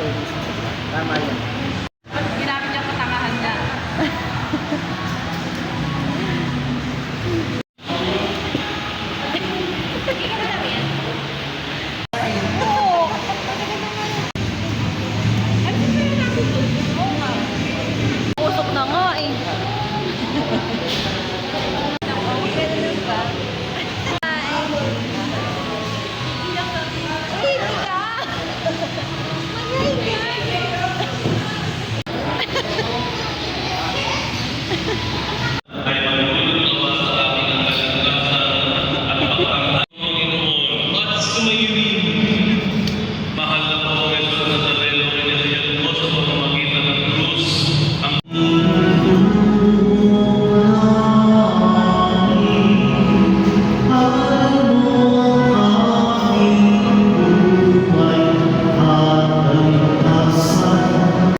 Tama yan. Ginamit niya patangahan niya. Usok na nga eh. Hindi ka! Magay ka!